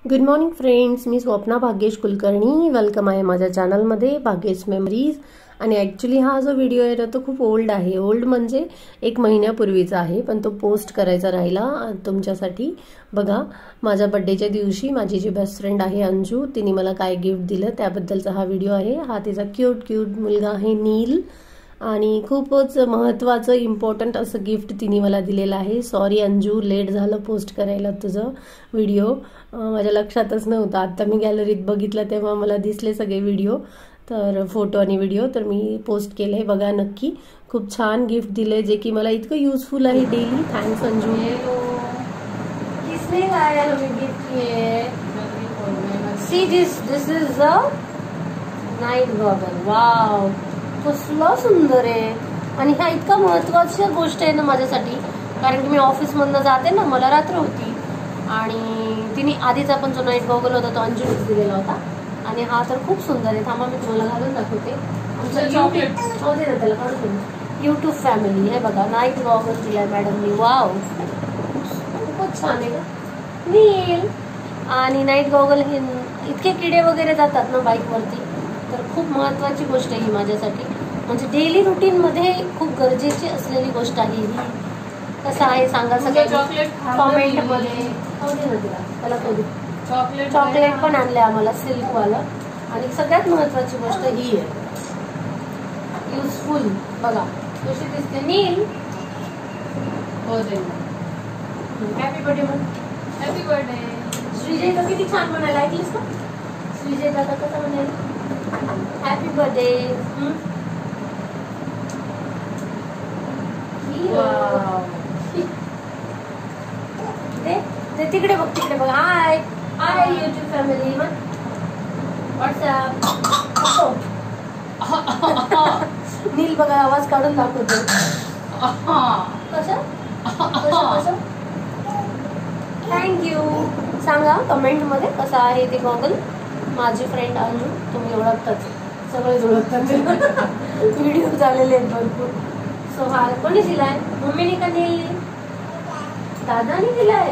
Good morning friends, मी Swapna Bhagyesh Kulkarni. Welcome आहे माझ्या चॅनलमध्ये भाग्येश मेमरीज. आणि ॲक्च्युली हा जो व्हिडिओ आहे ना तो खूप ओल्ड आहे. ओल्ड म्हणजे 1 महिन्यापूर्वीचा आहे, पण तो पोस्ट करायचा राहिला तुमच्यासाठी. बघा, माझ्या बड्डेच्या दिवशी माझी जी बेस्ट फ्रेंड आहे अंजू, तिने मला काय गिफ्ट दिलं त्याबद्दलचा हा व्हिडिओ आहे. हा तिचा क्यूट मुलगा आहे नील, आणि खूपच महत्त्वाचं इम्पॉर्टंट असं गिफ्ट तिने मला दिलेलं आहे. सॉरी अंजू, लेट झालं पोस्ट करायला तुझं व्हिडिओ. माझ्या लक्षातच नव्हतं. आता मी गॅलरीत बघितलं तेव्हा मला दिसले सगळे व्हिडिओ, तर फोटो आणि व्हिडिओ, तर मी पोस्ट केले. बघा नक्की, खूप छान गिफ्ट दिले जे की मला इतकं युजफुल आहे डेली. थँक्स अंजू. किसने लाया हमें गिफ्ट ये? See this is the night goggle. Wow, कसला सुंदर आहे. आणि ह्या इतका महत्वाची गोष्ट आहे ना माझ्यासाठी, कारण की मी ऑफिस मधनं जाते ना, मला रात्र होती आणि तिने आधीचा पण जो नाईट गॉगल होता तो अंजूनेच दिलेला होता. आणि हा तर खूप सुंदर आहे. थांबा मी तुम्हाला घालून दाखवते. युट्यूब फॅमिली हे बघा, नाईट गॉगल दिलाय मॅडमनी. वाव, खूपच छान आहे का नील. आणि नाईट गॉगल हे इतके किडे वगैरे जातात ना बाईक वरती, तर खूप महत्वाची गोष्ट आहे ही माझ्यासाठी. म्हणजे डेली रुटीन मध्ये खूप गरजेची असलेली गोष्ट आहे ही. कसं आहे सांगा सगळ्यांनी कॉमेंट मध्ये. त्याला चॉकलेट पण आणले आम्हाला, सिल्क वाला. आणि सगळ्यात महत्वाची गोष्ट ही आहे, युजफुल. बघा कशी दिसते नील. हॅपी बर्थडे म्हण. Happy birthday. श्रीजय तर किती छान म्हणायला, ऐकलीस का? श्रीजय दादा कसं म्हणायला, हॅपी बर्थडे. ते तिकडे बघ, तिकडे बघ. हाय हाय युट्यूब फॅमिली. व्हॉट्सअप. नील बघा आवाज काढून दाखवतो. कसं थँक्यू. सांगा कमेंट मध्ये कसं आहे ते गॉगल. माझी फ्रेंड अंजू, तुम्ही ओळखताच, सगळेच ओळखतात. व्हिडिओ झालेले आहेत भरपूर. सो हा कोणी दिलाय? मम्मीने का दिली? दादाने दिलाय.